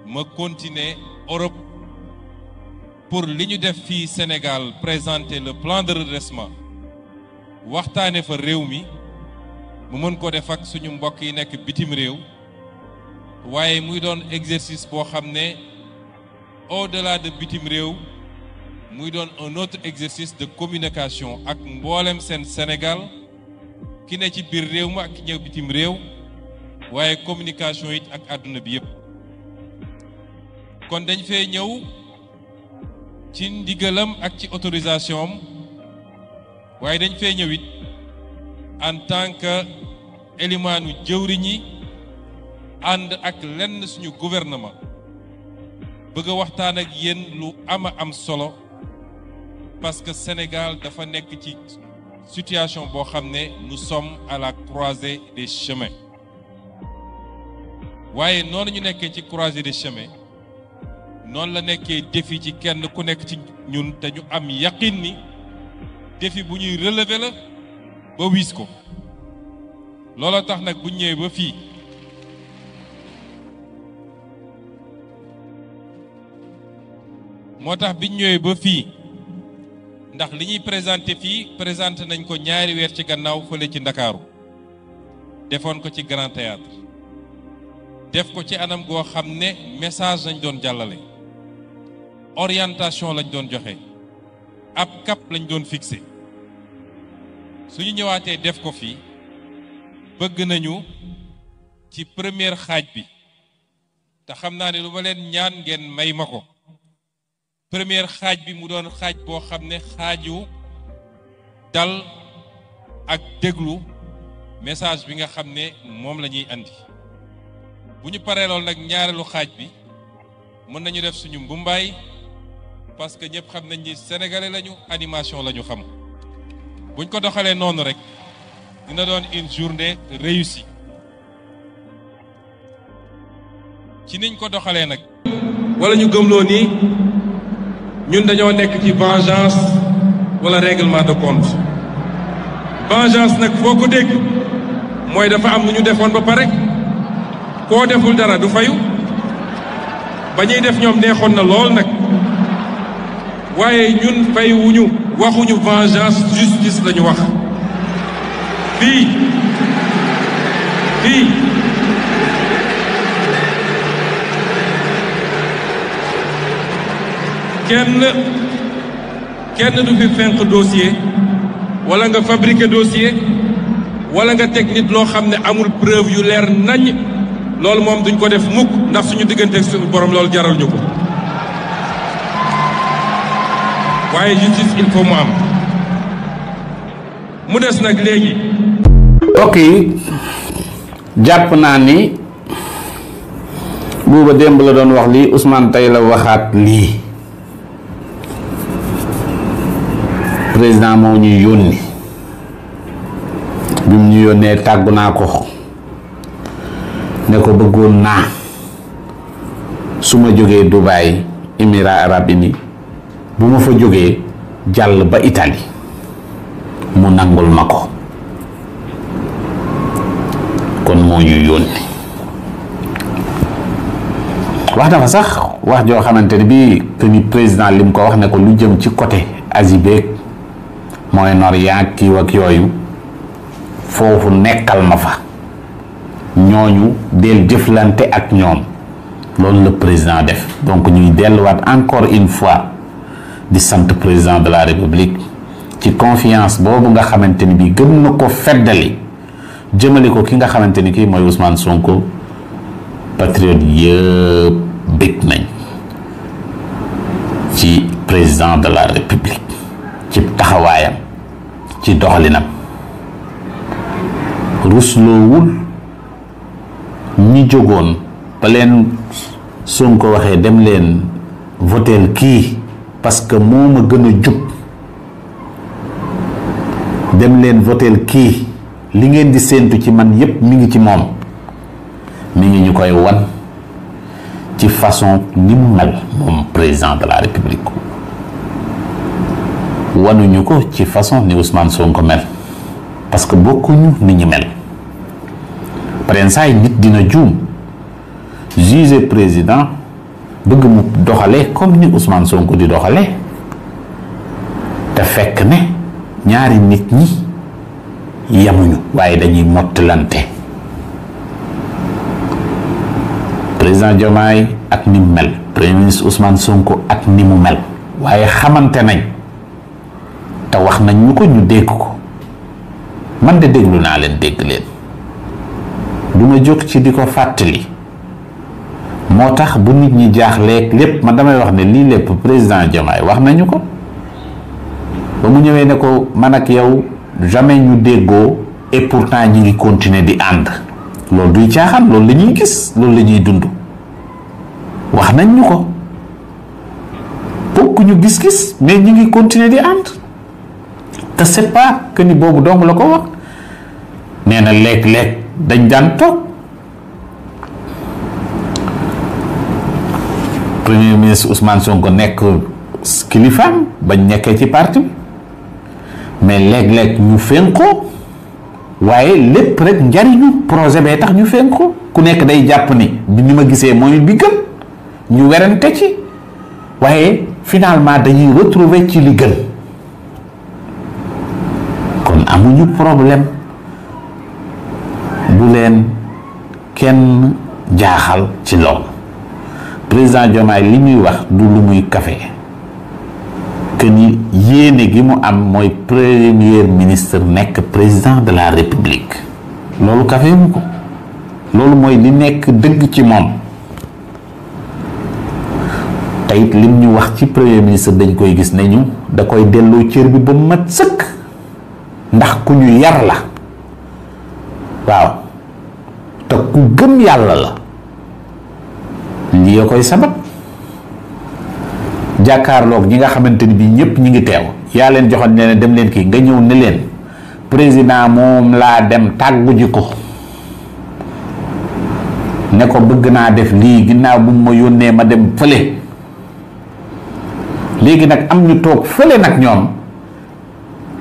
ma continuer Europe pour li ñu def fii Sénégal présenter le plan de redressement waxtaane fa réew mi mu mën ko def ak suñu mbokk yi nekk bitim réew waaye muy doon exercice boo xam ne au-delà de bitim réew muy doon un autre exercice de communication ak mboolem seen Sénégal ki ne ci biir réew ma ak ki ñëw bitim réew waaye communication it ak àdduna bi yépp kon dañ fee ñëw ci ndigalam ak ci autorisation am waaye dañ fee ñëw it en tant que élimaanu jëwriñ yi ànd ak lenn suñu gouvernement bëgg a waxtaan ak yéen lu ama am solo parce que Sénégal dafa nekk ci situation boo xam ne nous sommes à la croisée des chemins waaye noonu ñu nekkee ci croisée des chemins noonu la nekkee défi ci kenn ku nekk ci ñun te ñu am yaqin ni défi bu ñuy relever la ba wiis ko looloo tax nag bu ñëwee ba fii moo tax biñ ñëwee ba fii ndax li ñuy présenté fii présenté nañ ko ñaari weer ci gannaaw fële ci Ndakaaru defoon ko ci Grand Théâtre def ko ci anam goo xam ne message lañ doon jàllale orientation lañ doon joxe ab cap lañ doon fixé suñu ñëwaatee def ko fii bëgg nañu ci première xaaj bi te xam naa ne lu ma leen ñaan ngeen may ma ko première xaaj bi mu doon xaaj boo xam ne xaaju dal ak déglu message bi nga xam ne moom la ñuy andi bu ñu paree lool nag ñaareelu xaaj bi mën nañu def suñu mbumbaay parce que ñëpp xam nañ ni sénégalais lañu animation lañu xam buñ ko doxalee noonu rek dina doon une journée réussie ci niñ ko doxalee nag. wala ñu gëmloo ni ñun dañoo nekk ci vengeance wala règlement de compte vengeance nag foo ko dégg mooy dafa am lu ñu defoon ba pare koo deful dara du fayu ba ñuy def ñoom neexoon na lool nag waaye ñun fayuwuñu waxuñu vengeance justice lañu wax fii kenn du fi fenq dossier wala nga fabriquer dossier wala nga teg nit loo xam ne amul preuve yu leer nañ loolu moom duñ ko def mukk ndax suñu diggante ak suñu borom loolu jaral ñu ko waaye justice il faut mu am mu des nag léegi. ok jàpp naa ni Bouba démb la doon wax lii Ousmane tey la waxaat lii président moo ñuy yónni yónnee tàggu naa ko ne ko bëggoon naa su ma jógee Dubaï Émirats arabes unis bu ma fa jógee jàll ba Italie mu nangul ma ko kon moo ñu yónni wax dafa sax wax joo xamante ni bii que ni président li mu ko wax ne ko lu jëm ci côté Asie beeg Moyen-Orient kii ak yooyu foofu nekkal ma fa ñooñu del jëflante ak ñoom loolu la président def. donc ñuy delluwaat encore une fois di sant président de la république ci confiance boobu nga xamante ni bii gën na ko feddali jëmale ko ki nga xamante ni kii mooy Ousmane Sonko. patriote yëpp bég nañ ci président de la république ci taxawaayam ci doxalinam rusloowul ñi jógoon ba leen Sonko waxee dem leen votel kii parce que moo ma gën a jub dem leen votel kii li ngeen di séentu ci man yépp mi ngi ci moom mi ngi ñu koy wan ci façon ni mu mel moom président de la république wanuñu ko ci façon ni Ousmane Sonko mel parce que bokkuñu ni ñu mel paren saay nit dina juum juge président bëgg mu doxale comme ni Ousmane Sonko di doxale te fekk ne ñaari nit ñi yamuñu waaye dañuy mottalante président Diomaye ak ni mu mel premier ministre Ousmane Sonko ak ni mu mel waaye xamante nañ te wax nañ ñu ko ñu dégg ko man de déglu naa leen dégg leen du ma jóg ci di ko fàttali moo tax bu nit ñi jaaxleeg lépp man damay wax ne lii lépp président Diomaye wax nañu ko ba mu ñëwee ne ko man ak yow jamais ñu déggoo et pourtant ñi ngi continuer di ànd loolu duy caaxaan loolu la ñuy gis loolu la ñuy dund wax nañ ñu ko bokk ñu gis-gis mais ñi ngi continuer di ànd te c'est pas que ni boobu dong la ko wax nee na léeg-léeg dañ daan toog premier ministre Ousmane Sonko nekk kilifaam bañ nekkee ci parti mais léeg-léeg ñu fénkoo waaye lépp rek njariñu projet bee tax ñu fénkoo ku nekk day jàpp ni bi ni ma gisee mooy bi gën ñu werante ci waaye finalement dañuy retrouver ci li gën kon amuñu problème bu leen kenn jaaxal ci lool président Diomaye li muy wax du lu muy kafe que ni yéene gi mu am mooy premier ministre nekk président de la république loolu kafe mu ko loolu mooy li nekk dëgg ci moom te it lim ñu wax ci premier ministre dañ koy gis ne ñu da koy delloo cër bi ba mat sëkk ndax ku ñu yar la waaw te ku gëm yàlla la lii ya koy sabab jàkkaarloog ñi nga xamante ni bii ñëpp ñi ngi teew yaa leen joxoon ne dem leen kii nga ñëw ne leen président moom laa dem tàggu ji ko ne ko bëgg naa def lii ginnaaw bu ma yónnee ma dem fële léegi nag am ñu toog fële nag ñoom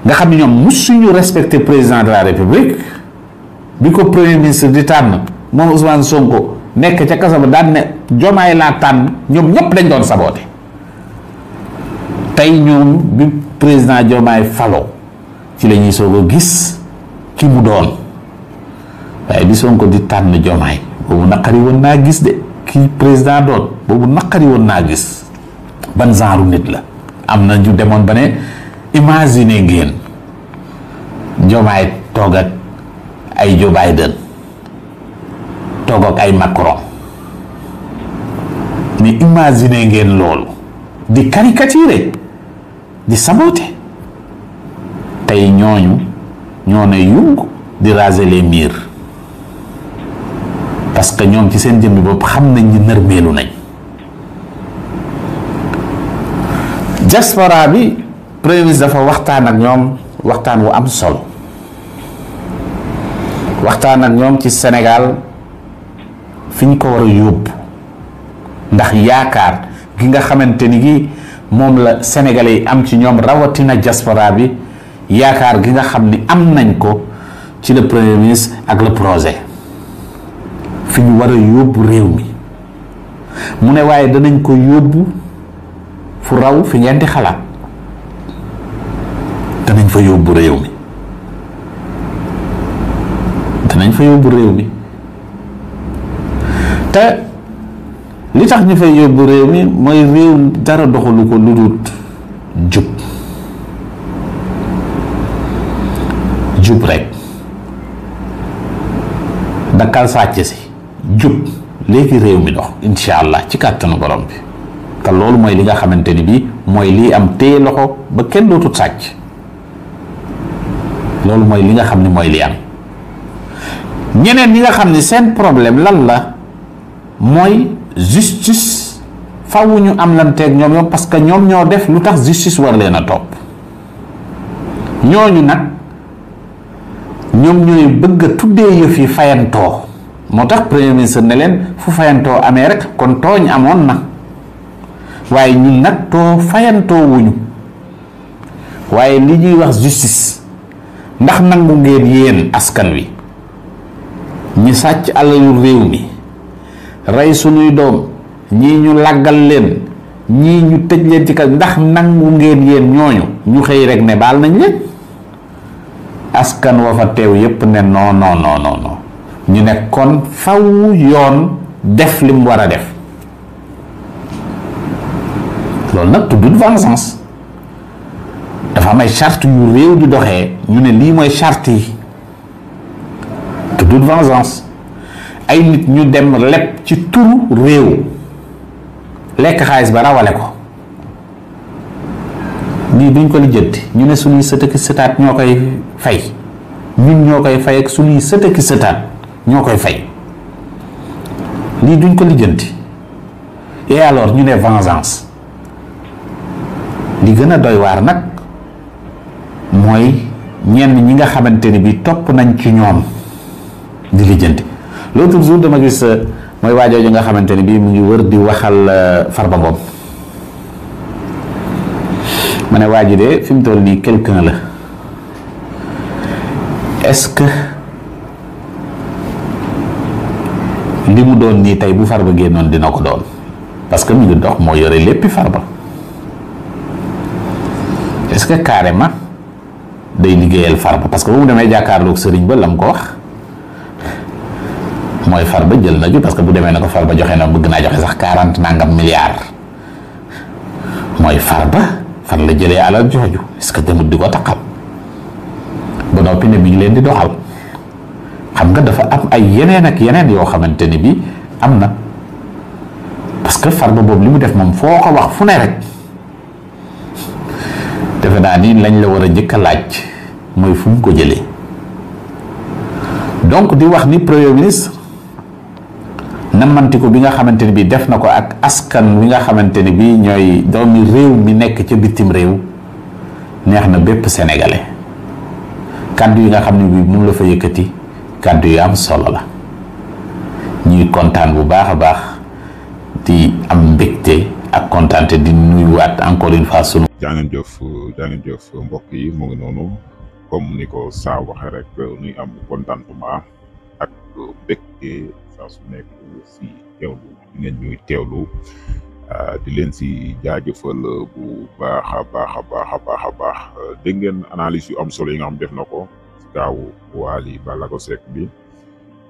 nga xam ne ñoom musuñu respecté président de la république bi ko premier ministre di tànn moom Ousmane Sonko nekk ca kaso ba daan ne Diomaye laa tànn ñoom ñëpp dañ doon saboote tey ñoom bi président Diomaye falo ci la ñuy soog a gis ki mu doon waaye bi Sonko di tànn Diomaye boobu naqari woon naa gis de ki président doon boobu naqari woon naa gis ban genre nit la am na ñu demoon ba ne imaginer ngeen Diomaye toog ak ay Joe Biden toog ak ay Macron mais imaginer ngeen loolu di caricaturer di saboter tey ñooñu ñoo ne yung di raser les murs parce que ñoom ci seen jëmmi bopp xam nañ ni nërmeelu nañ diaspora bi premier ministre dafa waxtaan ak ñoom waxtaan wu am solo waxtaan ak ñoom ci Sénégal fi ñu ko war a yóbbu ndax yaakaar gi nga xamante ni gi moom la sénégalais yi am ci ñoom rawatina diaspora bi yaakaar gi nga xam ni am nañ ko ci le premier ministre ak le projet fi ñu war a yóbbu réew mi mu ne waaye danañ ko yóbbu fu raw fi ngeen di xalaat danañ fa yóbbu réew mi danañ fa yóbbu réew mi te li tax ñu fay yóbbu réew mi mooy réew dara doxalu ko lu dul jub rek dakkal sàcc si jub léegi réew mi dox incha allah ci kàttanu borom bi te loolu mooy li nga xamante ni bii mooy lii am téye loxo ba kenn dootut sàcc loolu mooy li nga xam ni mooy li am ñeneen ñi nga xam ni seen problème lan la mooy justice faw ñu am lanteeg ñoom parce que ñoom ñoo def lu tax justice war leen a topp ñooñu nag ñoom ñooy bëgg a tuddee yëf yi fayantoo moo tax premier ministre ne leen fu fayantoo amee rek kon tooñ amoon na waaye ñun nag fayantoo wuñu waaye li ñuy wax justice ndax nangu ngeen yéen askan wi ñi sàcc alalu réew mi rey sunuy doom ñii ñu làggal leen ñii ñu tëj leen ci kal ndax nangu ngeen yéen ñooñu ñu xëy rek ne baal nañ leen askan wa fa teew yépp ne non non non non ñu ne kon faw yoon def lim war a def loolu nag tuddul vengeance dafa am ay charte yu réew di doxee ñu ne lii mooy charte yi tuddul vengeance ay nit ñu dem leb ci turu réew lekk xaalis ba rawale ko lii duñ ko lijjanti ñu ne suñuy sëtëki sëtaat ñoo koy fay ñun ñoo koy fay ak suñuy sëtëki sëtaat ñoo koy fay lii duñ ko lijjanti et alors ñu ne vengeance li gën a doy waar nag mooy ñenn ñi nga xamante ni bi topp nañ ci ñoom di lijjanti l'autre jour dama gis mooy waajooju nga xamante ni bii mu ngi wër di waxal Farba Ngom ma ne waa ji de fi mu toll nii quelqu'un la est-ce que li mu doon nii tey bu Farba génnoon dina ko doon parce que mu ngi dox moo yore léppi Farba est-ce que carrément day liggéeyal Farba parce que bu mu demee jàkkaarloog sëriñ ba la mu ko wax mooy Farba jël na ju parce que bu demee na ko Farba joxe na bëgg naa joxe sax 40 nangam milliards mooy Farba fan la jëlee alal jooju est-ce que demut di ko taxal ba noppi ne bi ngi leen di doxal xam nga dafa am ay yeneen ak yeneen yoo xamante ni bi am na parce que Farba boobu li mu def moom foo ko wax fu ne rek defe naa ni lañ la war a jëkk a laaj mooy fu mu ko jëlee donc di wax ni premier ministre namantiku bi nga xamante ni bi def na ko ak askan wi nga xamante ni bi ñooy doomi réew mi nekk ca bitim réew neex na bépp sénégalais kàddu yi nga xam ne bi moom la fa yëkkati kàddu yu am solo la ñuy kontaan bu baax a baax di am mbégte ak kontaante di nuyuwaat encore une fois sunu jaa ngeen jëf mbokk yi mu ngi noonu comme ni ko saa waxe rek nuy am contentement ak mbégte saa su nekk si teewlu di ngeen ñuy teewlu di leen si jaajëfal bu baax a baax dégg ngeen analyse yu am solo yi nga xam def na ko si kaaw Wally Ballago Seck bi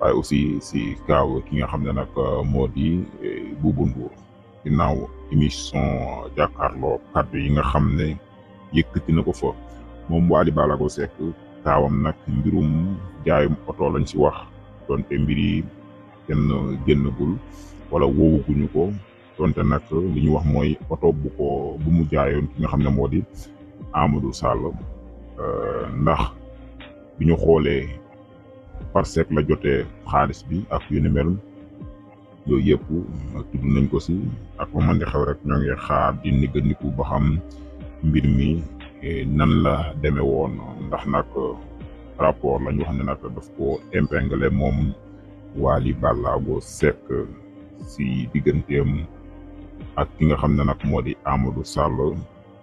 waaye aussi si kaaw ki nga xam ne nag moo di Bouba Ndour ginnaaw émission jàkkaarloo kaddu yi nga xam ne yëkkati na ko fa moom Wally Ballago Seck kaawam nag mbirum jaayum oto lañ si wax donte mbir yi kenn génnagul wala woowaguñu ko donte nag li ñu wax mooy oto bu mu jaayoon ki nga xam ne moo di Amadou Sall ndax bi ñu xoolee par sec la jotee xaalis bi ak yu ni mel yooyu yëpp tudd nañ ko si ak ba man di xew rek ñoo ngi xaar di niggandiku ba xam mbir mi nan la demee woon ndax nag rapport lañ wax ne nag daf ko épinglé moom Wally Ballago Seck si digganteem ak ki nga xam ne nag moo di Amadou Sall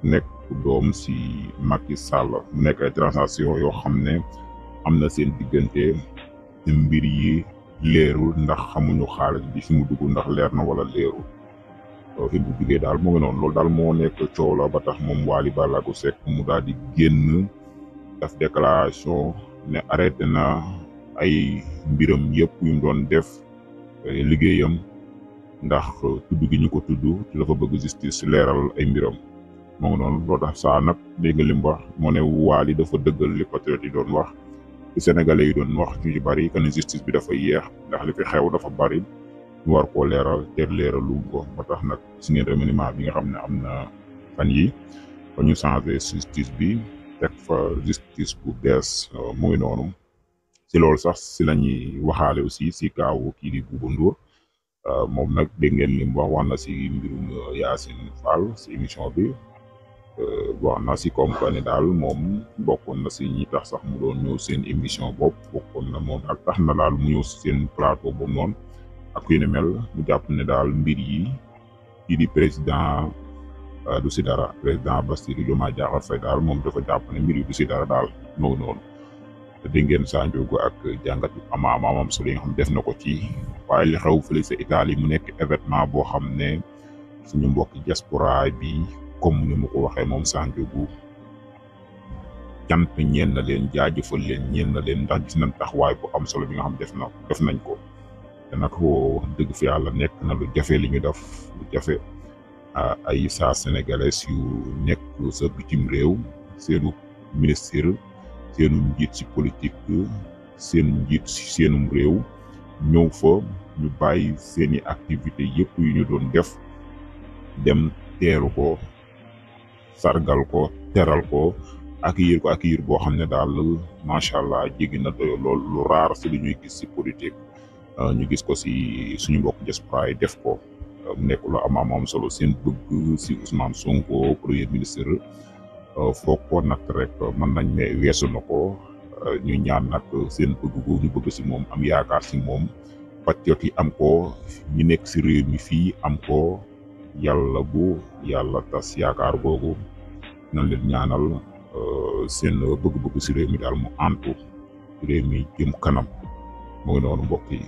nekk doom si Macky Sall mu nekk ay transaction yoo xam ne am na seen diggante mbir yi leerul ndax xamuñu xaalis bi fi mu dugg ndax leer na wala leerul fi mu duggee daal mu ngi noonu loolu daal moo nekk coow la ba tax moom Wally Ballago Seck mu daal di génn daf déclaration ne arrêté na ay mbiram yëpp yu mu doon def liggéeyam ndax tudd gi ñu ko tudd ci la fa bëgg justice leeral ay mbiram moo ngi noonu loolu tax saa nag dégg nga lim wax moo ne Wally dafa dëggal li patriote yi doon wax li sénégalais yi doon wax ñu ci bari que ne justice bi dafa yéex ndax li fi xew dafa bari ñu war koo leeral te leeralu ko ba tax nag gis ngeen remaniement bi nga xam ne am na fan yi ba ñu changé justice bi teg fa justice bu bees mu ngi noonu si loolu sax si la ñuy waxaale aussi si kaawu kii di Bouba Ndour moom nag dégg ngeen li mu wax na si mbirum Yacine Fall si émission bi wax na si comme que ne daal moom bokkoon na si ñi tax sax mu doon ñëw seen émission bopp bokkoon na moom daal tax na daal mu ñëw si seen plateau boobu noonu ak yu ne mel mu jàpp ne daal mbir yi kii di président du si dara président Bassirou Diomaye Diakhar Faye daal moom dafa jàpp ne mbir yi du si dara daal moo noonu te dégg ngeen Sa Ndiogou ak jàngat yu amaamam solo yi nga xam def na ko ci waaye li xew fële sa Italie mu nekk événement boo xam ne suñu mbokki diaspora bi comme ni mu ko waxee moom Sa Ndiogou cant ñeen na leen jaajëfal leen ñeen na leen ndax gis nañ taxawaay bu am solo bi nga xam def nañ ko te nag dëgg fi yàlla nekk na lu jafe li ñu def lu jafe ay saa sénégalais yu nekk sa bitim réew seenu ministre seenu njiit si politique seen njiit si seenum réew ñëw fa ñu bàyyi seeni activité yëpp yu ñu doon def dem teeru ko sargal ko teral ko accueillir boo xam ne daal macha allah jéggi na doyo lool lu raar si li ñuy gis si politique ñu gis ko si suñu mbokk diaspora yi def ko mu nekk lu am solo seen bëgg si Ousmane Sonko premier ministre foog ko nag rek mën nañ ne weesu na ko ñu ñaan nag seen bëgg googu ñu bëgg si moom am yaakaar si moom patriote yi am ko ñu nekk si réew mi fii am ko yàlla bu yàlla tas yaakaar googu nañ leen ñaanal seen bëgg-bëgg si réew mi daal mu antu réew mi jëm kanam mu ngi noonu mbokk yi